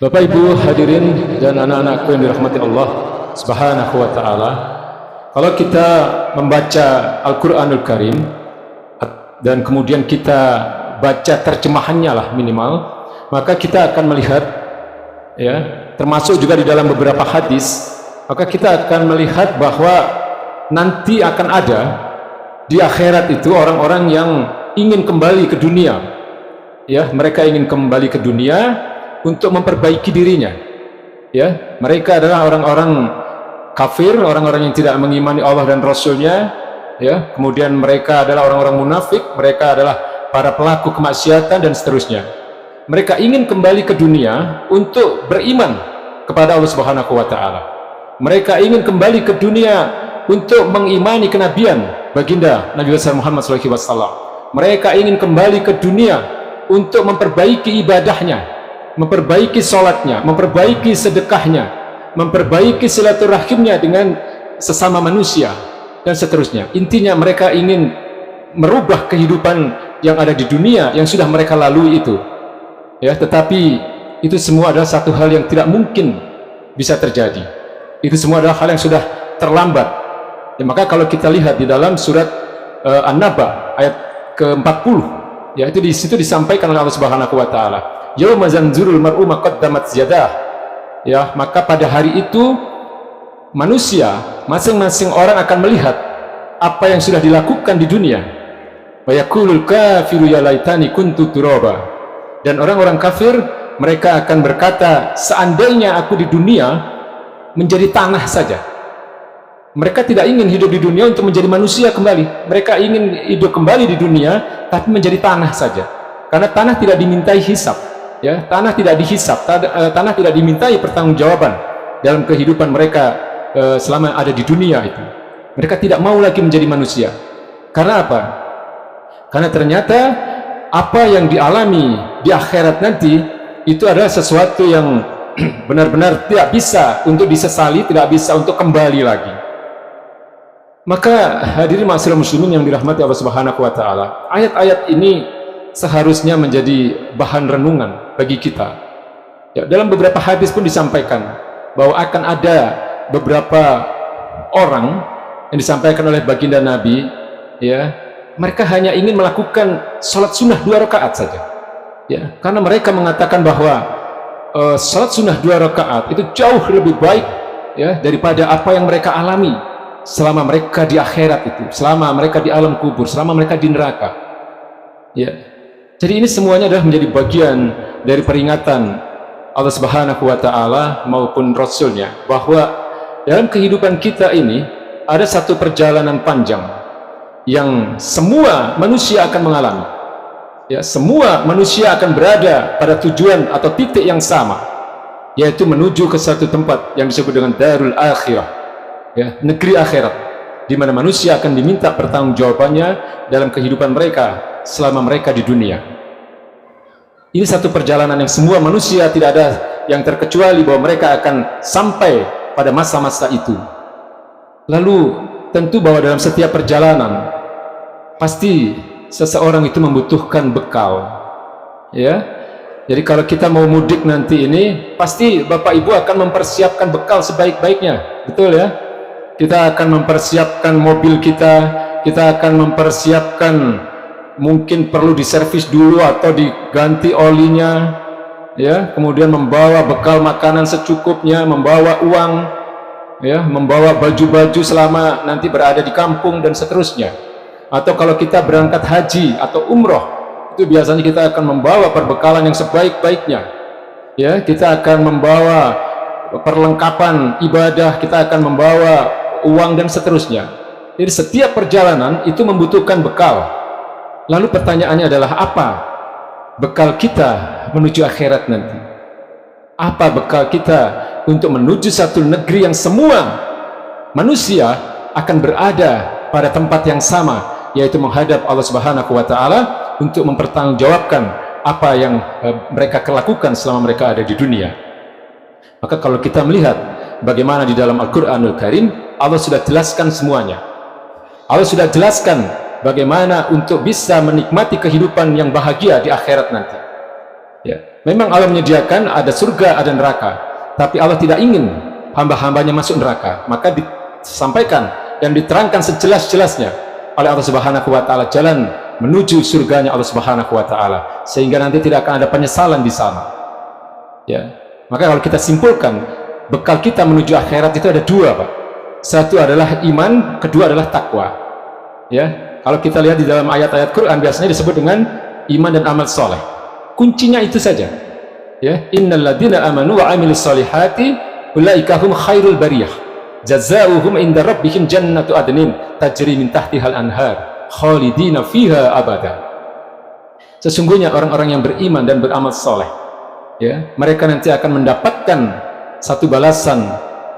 Bapak Ibu hadirin dan anak-anakku yang dirahmati Allah Subhanahu wa taala. Kalau kita membaca Al-Qur'anul Karim dan kemudian kita baca terjemahannya lah minimal, maka kita akan melihat ya, termasuk juga di dalam beberapa hadis, maka kita akan melihat bahwa nanti akan ada di akhirat itu orang-orang yang ingin kembali ke dunia. Ya, mereka ingin kembali ke dunia untuk memperbaiki dirinya. Ya, mereka adalah orang-orang kafir, orang-orang yang tidak mengimani Allah dan Rasul-Nya. Ya, kemudian mereka adalah orang-orang munafik, mereka adalah para pelaku kemaksiatan dan seterusnya. Mereka ingin kembali ke dunia untuk beriman kepada Allah Subhanahu wa taala. Mereka ingin kembali ke dunia untuk mengimani kenabian baginda Nabi Muhammad SAW. Mereka ingin kembali ke dunia untuk memperbaiki ibadahnya, memperbaiki sholatnya, memperbaiki sedekahnya, memperbaiki silaturahimnya dengan sesama manusia dan seterusnya. Intinya mereka ingin merubah kehidupan yang ada di dunia yang sudah mereka lalui itu. Ya, tetapi itu semua adalah satu hal yang tidak mungkin bisa terjadi. Itu semua adalah hal yang sudah terlambat. Ya, maka kalau kita lihat di dalam surat An-Naba ayat ke-40, ya, itu di situ disampaikan oleh Allah Subhanahu wa taala, yauma zanzurul mar'u ma qaddamat yadah. Ya, maka pada hari itu manusia masing-masing orang akan melihat apa yang sudah dilakukan di dunia. Wa yaqulul kafiru ya laitani kuntu turaba. Dan orang-orang kafir mereka akan berkata, seandainya aku di dunia menjadi tanah saja. Mereka tidak ingin hidup di dunia untuk menjadi manusia kembali. Mereka ingin hidup kembali di dunia tapi menjadi tanah saja. Karena tanah tidak dimintai hisab. Ya, tanah tidak dihisab, tanah tidak dimintai pertanggungjawaban dalam kehidupan mereka selama ada di dunia itu. Mereka tidak mau lagi menjadi manusia. Karena apa? Karena ternyata apa yang dialami di akhirat nanti itu adalah sesuatu yang benar-benar tidak bisa untuk disesali, tidak bisa untuk kembali lagi. Maka hadirin ma'asyiral muslimin yang dirahmati Allah Subhanahu wa taala, ayat-ayat ini seharusnya menjadi bahan renungan bagi kita. Ya, dalam beberapa hadis pun disampaikan bahwa akan ada beberapa orang yang disampaikan oleh baginda Nabi, ya, mereka hanya ingin melakukan sholat sunnah 2 rakaat saja. Ya, karena mereka mengatakan bahwa sholat sunnah 2 rakaat itu jauh lebih baik ya daripada apa yang mereka alami selama mereka di akhirat itu, selama mereka di alam kubur, selama mereka di neraka. Ya, jadi ini semuanya adalah menjadi bagian dari peringatan Allah Subhanahu wa taala maupun Rasul-Nya bahwa dalam kehidupan kita ini ada satu perjalanan panjang yang semua manusia akan mengalami. Ya, semua manusia akan berada pada tujuan atau titik yang sama, yaitu menuju ke satu tempat yang disebut dengan Darul Akhirah, ya, negeri akhirat, di mana manusia akan diminta pertanggungjawabannya dalam kehidupan mereka selama mereka di dunia. Ini satu perjalanan yang semua manusia tidak ada yang terkecuali bahwa mereka akan sampai pada masa-masa itu. Lalu tentu bahwa dalam setiap perjalanan pasti seseorang itu membutuhkan bekal. Ya, jadi kalau kita mau mudik nanti ini, pasti Bapak Ibu akan mempersiapkan bekal sebaik-baiknya, betul ya? Kita akan mempersiapkan mobil kita akan mempersiapkan, mungkin perlu diservis dulu atau diganti olinya, ya, kemudian membawa bekal makanan secukupnya, membawa uang, ya, membawa baju-baju selama nanti berada di kampung dan seterusnya. Atau kalau kita berangkat haji atau umroh, itu biasanya kita akan membawa perbekalan yang sebaik-baiknya. Ya, kita akan membawa perlengkapan ibadah, kita akan membawa uang dan seterusnya. Jadi setiap perjalanan itu membutuhkan bekal. Lalu pertanyaannya adalah apa bekal kita menuju akhirat nanti? Apa bekal kita untuk menuju satu negeri yang semua manusia akan berada pada tempat yang sama, yaitu menghadap Allah Subhanahu wa taala untuk mempertanggungjawabkan apa yang mereka lakukan selama mereka ada di dunia. Maka kalau kita melihat bagaimana di dalam Al-Qur'anul Karim, Allah sudah jelaskan semuanya. Allah sudah jelaskan bagaimana untuk bisa menikmati kehidupan yang bahagia di akhirat nanti. Ya. Memang Allah menyediakan ada surga, ada neraka, tapi Allah tidak ingin hamba-hambanya masuk neraka. Maka disampaikan dan diterangkan sejelas-jelasnya oleh Allah Subhanahu wa taala jalan menuju surganya Allah Subhanahu wa taala, sehingga nanti tidak akan ada penyesalan di sana. Ya. Maka kalau kita simpulkan, bekal kita menuju akhirat itu ada dua, Pak. Satu adalah iman, kedua adalah takwa. Ya. Kalau kita lihat di dalam ayat-ayat Quran biasanya disebut dengan iman dan amal soleh. Kuncinya itu saja. Ya, innalladzina amanu wa amilus solihati ulaika hum khairul bariyah. Jazaohum inda rabbihim jannatu adnin tajri min tahtihal anhar khalidina fiha abada. Sesungguhnya orang-orang yang beriman dan beramal soleh, ya, mereka nanti akan mendapatkan satu balasan,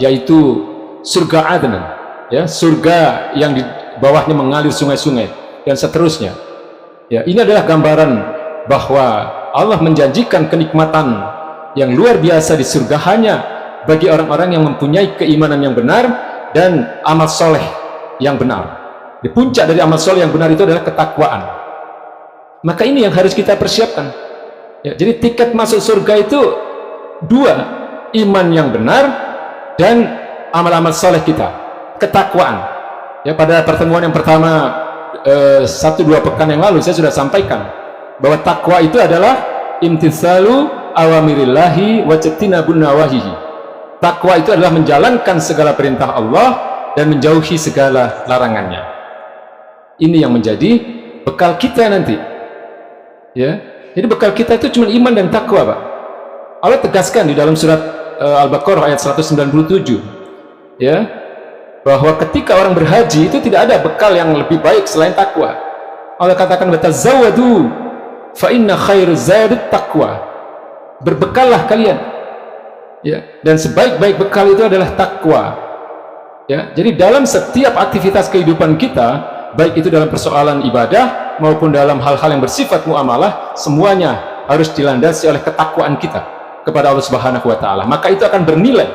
yaitu surga adnan, ya, surga yang di bawahnya mengalir sungai-sungai dan seterusnya. Ya, ini adalah gambaran bahwa Allah menjanjikan kenikmatan yang luar biasa di surga hanya bagi orang-orang yang mempunyai keimanan yang benar dan amal soleh yang benar. Di puncak dari amal soleh yang benar itu adalah ketakwaan. Maka ini yang harus kita persiapkan. Ya, jadi tiket masuk surga itu dua, iman yang benar dan amal-amal soleh kita, ketakwaan. Ya, pada pertemuan yang pertama 1-2 pekan yang lalu saya sudah sampaikan bahwa takwa itu adalah imtitsalu awamirillahi wa ijtinabun nawahihi. Takwa itu adalah menjalankan segala perintah Allah dan menjauhi segala larangannya. Ini yang menjadi bekal kita nanti. Ya. Jadi bekal kita itu cuma iman dan takwa, Pak. Allah tegaskan di dalam surat Al-Baqarah ayat 197, ya, bahwa ketika orang berhaji itu tidak ada bekal yang lebih baik selain takwa. Allah katakan batazawwadu fa inna khairuz zadi taqwa. Berbekallah kalian, ya, dan sebaik-baik bekal itu adalah takwa. Ya, jadi dalam setiap aktivitas kehidupan kita, baik itu dalam persoalan ibadah maupun dalam hal-hal yang bersifat muamalah, semuanya harus dilandasi oleh ketakwaan kita kepada Allah Subhanahu wa taala. Maka itu akan bernilai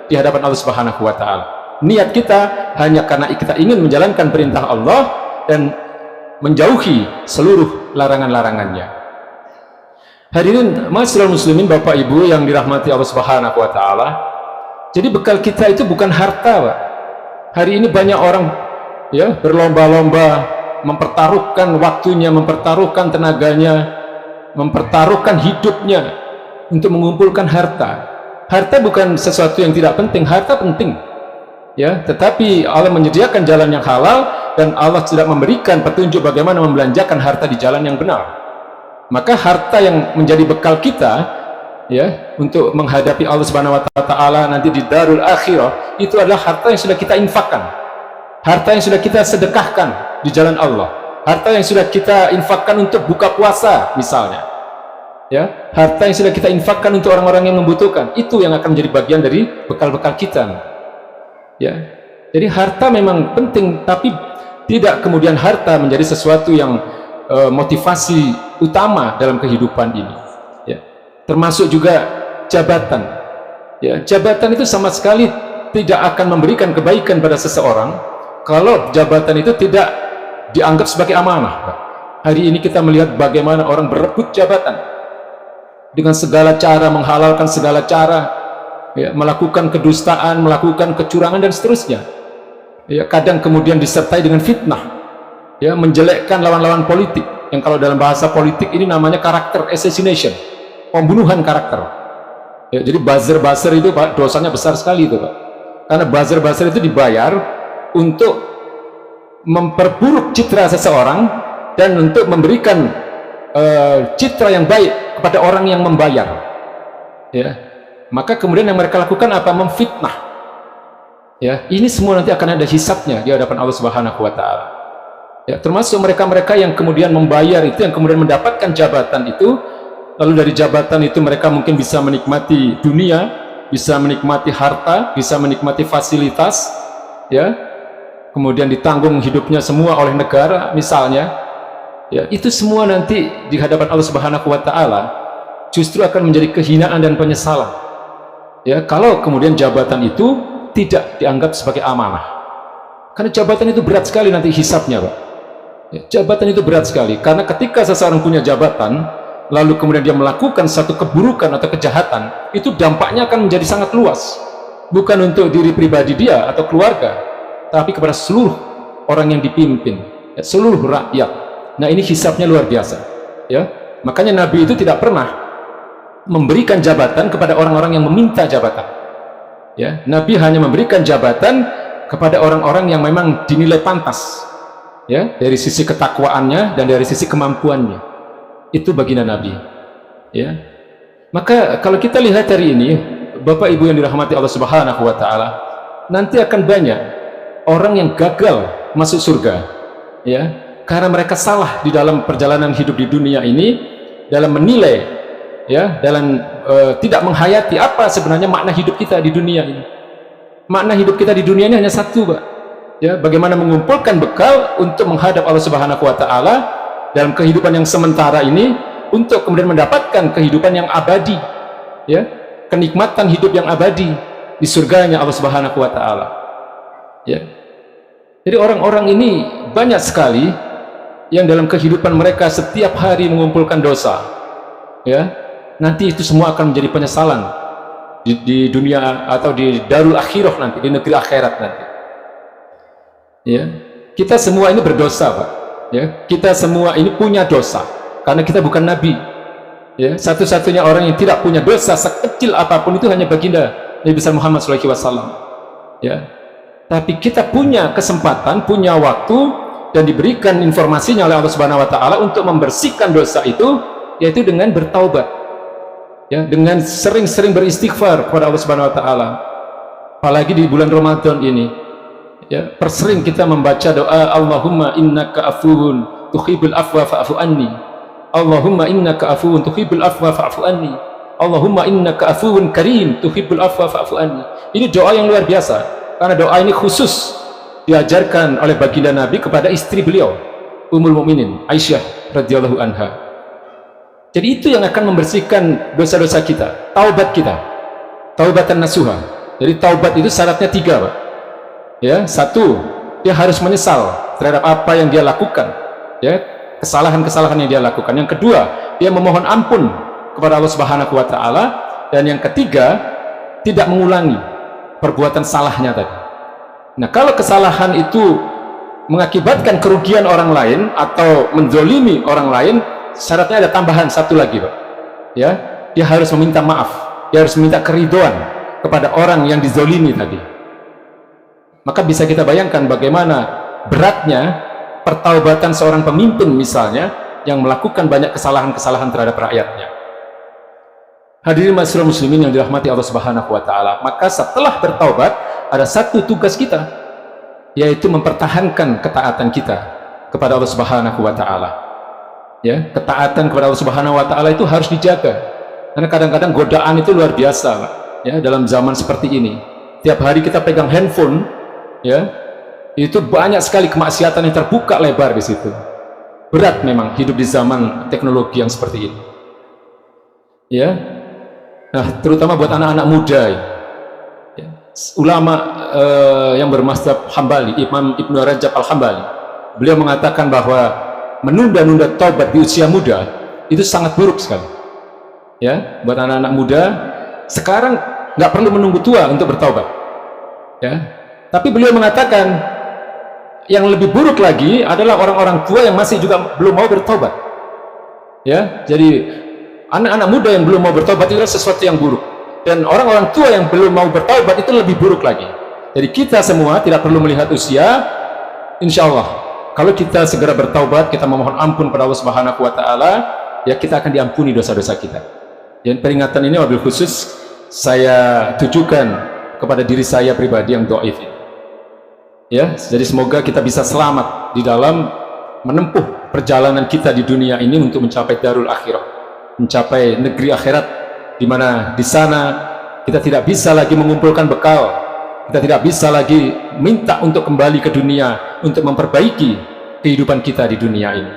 di hadapan Allah Subhanahu wa taala. Niat kita hanya karena kita ingin menjalankan perintah Allah dan menjauhi seluruh larangan-larangannya. Hadirin ma'asyiral muslimin, Bapak Ibu yang dirahmati Allah Subhanahu wa taala. Jadi bekal kita itu bukan harta, Pak. Hari ini banyak orang, ya, berlomba-lomba mempertaruhkan waktunya, mempertaruhkan tenaganya, mempertaruhkan hidupnya untuk mengumpulkan harta. Harta bukan sesuatu yang tidak penting, harta penting. Ya, tetapi Allah menyediakan jalan yang halal dan Allah tidak memberikan petunjuk bagaimana membelanjakan harta di jalan yang benar. Maka harta yang menjadi bekal kita, ya, untuk menghadapi Allah Subhanahu wa taala nanti di darul akhirah, itu adalah harta yang sudah kita infakkan, harta yang sudah kita sedekahkan di jalan Allah, harta yang sudah kita infakkan untuk buka puasa misalnya, ya, harta yang sudah kita infakkan untuk orang-orang yang membutuhkan. Itu yang akan menjadi bagian dari bekal-bekal kita. Ya, jadi harta memang penting, tapi tidak kemudian harta menjadi sesuatu yang motivasi utama dalam kehidupan ini. Ya, termasuk juga jabatan. Ya, jabatan itu sama sekali tidak akan memberikan kebaikan pada seseorang kalau jabatan itu tidak dianggap sebagai amanah. Hari ini kita melihat bagaimana orang berebut jabatan dengan segala cara, menghalalkan segala cara, ya, melakukan kedustaan, melakukan kecurangan dan seterusnya. Ya, kadang kemudian disertai dengan fitnah, ya, menjelekkan lawan-lawan politik, yang kalau dalam bahasa politik ini namanya karakter assassination, pembunuhan karakter. Ya, jadi buzzer-buzzer itu, Pak, dosanya besar sekali itu, Pak, karena buzzer-buzzer itu dibayar untuk memperburuk citra seseorang dan untuk memberikan citra yang baik kepada orang yang membayar. Ya, maka kemudian yang mereka lakukan apa? Memfitnah. Ya, ini semua nanti akan ada hisabnya di hadapan Allah Subhanahu wa taala. Ya, termasuk mereka-mereka yang kemudian membayar itu, yang kemudian mendapatkan jabatan itu, lalu dari jabatan itu mereka mungkin bisa menikmati dunia, bisa menikmati harta, bisa menikmati fasilitas, ya, kemudian ditanggung hidupnya semua oleh negara misalnya. Ya, itu semua nanti di hadapan Allah Subhanahu wa taala justru akan menjadi kehinaan dan penyesalan. Ya, kalau kemudian jabatan itu tidak dianggap sebagai amanah. Karena jabatan itu berat sekali nanti hisabnya, Pak. Ya, jabatan itu berat sekali, karena ketika seseorang punya jabatan, lalu kemudian dia melakukan satu keburukan atau kejahatan, itu dampaknya akan menjadi sangat luas, bukan untuk diri pribadi dia atau keluarga, tapi kepada seluruh orang yang dipimpin, ya, seluruh rakyat. Nah, ini hisabnya luar biasa, ya. Makanya Nabi itu tidak pernah memberikan jabatan kepada orang-orang yang meminta jabatan, ya. Nabi hanya memberikan jabatan kepada orang-orang yang memang dinilai pantas, ya, dari sisi ketakwaannya dan dari sisi kemampuannya. Itu baginda Nabi, ya. Maka kalau kita lihat hari ini, Bapak Ibu yang dirahmati Allah Subhanahu wa taala, nanti akan banyak orang yang gagal masuk surga, ya, karena mereka salah di dalam perjalanan hidup di dunia ini, dalam menilai, ya, dalam tidak menghayati apa sebenarnya makna hidup kita di dunia ini. Makna hidup kita di dunia ini hanya satu, Pak, ya, bagaimana mengumpulkan bekal untuk menghadap Allah Subhanahu wa taala dalam kehidupan yang sementara ini, untuk kemudian mendapatkan kehidupan yang abadi, ya, kenikmatan hidup yang abadi di surganya Allah Subhanahu wa taala, ya. Jadi orang-orang ini banyak sekali yang dalam kehidupan mereka setiap hari mengumpulkan dosa, ya. Nanti itu semua akan menjadi penyesalan di dunia atau di darul akhirah nanti, di negeri akhirat nanti, ya. Kita semua ini berdosa, Pak, ya. Kita semua ini punya dosa karena kita bukan nabi, ya. Satu-satunya orang yang tidak punya dosa sekecil apapun itu hanya baginda Nabi besar Muhammad SAW, ya. Tapi kita punya kesempatan, punya waktu, dan diberikan informasinya oleh Allah Subhanahu wa taala untuk membersihkan dosa itu, yaitu dengan bertaubat, ya, dengan sering-sering beristighfar kepada Allah Subhanahu wa taala. Apalagi di bulan Ramadan ini, ya, persering kita membaca doa Allahumma innaka afuwun tuhibbul afwa fa'fu anni, Allahumma innaka afuwun tuhibbul afwa fa'fu anni, Allahumma innaka afuwun karim tuhibbul afwa fa'fu anni. Ini doa yang luar biasa, karena doa ini khusus diajarkan oleh baginda Nabi kepada istri beliau, Ummul Mukminin Aisyah radhiyallahu anha. Jadi itu yang akan membersihkan dosa-dosa kita, taubat kita, taubatan nasuha. Jadi taubat itu syaratnya 3, Pak, ya. 1, dia harus menyesal terhadap apa yang dia lakukan, ya, kesalahan-kesalahan yang dia lakukan. Yang kedua, dia memohon ampun kepada Allah Subhanahu wa taala. Dan yang ketiga, tidak mengulangi perbuatan salahnya tadi. Nah, kalau kesalahan itu mengakibatkan kerugian orang lain atau menzolimi orang lain, syaratnya ada tambahan 1 lagi, Pak, ya. Dia harus meminta maaf, dia harus meminta keridhaan kepada orang yang dizolimi tadi. Maka bisa kita bayangkan bagaimana beratnya pertaubatan seorang pemimpin misalnya yang melakukan banyak kesalahan-kesalahan terhadap rakyatnya. Hadirin masyarakat muslimin yang dirahmati Allah Subhanahu wa taala, maka setelah bertaubat ada satu tugas kita, yaitu mempertahankan ketaatan kita kepada Allah Subhanahu wa taala, ya. Ketaatan kepada Allah Subhanahu wa taala itu harus dijaga, karena kadang-kadang godaan itu luar biasa, Pak, ya, dalam zaman seperti ini. Tiap hari kita pegang handphone, ya, itu banyak sekali kemaksiatan yang terbuka lebar di situ. Berat memang hidup di zaman teknologi yang seperti ini, ya. Nah, terutama buat anak-anak muda, ya. Ulama yang bermazhab Hambali, Imam Ibnu Rajab Al-Hambali, beliau mengatakan bahwa menunda-nunda taubat di usia muda itu sangat buruk sekali, ya. Buat anak-anak muda sekarang nggak perlu menunggu tua untuk bertaubat, ya. Tapi beliau mengatakan yang lebih buruk lagi adalah orang-orang tua yang masih juga belum mau bertaubat, ya. Jadi anak-anak muda yang belum mau bertobat itu adalah sesuatu yang buruk, dan orang-orang tua yang belum mau bertobat itu lebih buruk lagi. Jadi kita semua tidak perlu melihat usia. Insya Allah kalau kita segera bertaubat, kita memohon ampun pada Allah Subhanahu wa taala, ya, kita akan diampuni dosa-dosa kita. Dan peringatan ini wabil khusus saya tujukan kepada diri saya pribadi yang dhaif ini, ya. Jadi semoga kita bisa selamat di dalam menempuh perjalanan kita di dunia ini untuk mencapai darul akhirah, mencapai negeri akhirat, di mana di sana kita tidak bisa lagi mengumpulkan bekal, kita tidak bisa lagi minta untuk kembali ke dunia untuk memperbaiki kehidupan kita di dunia ini.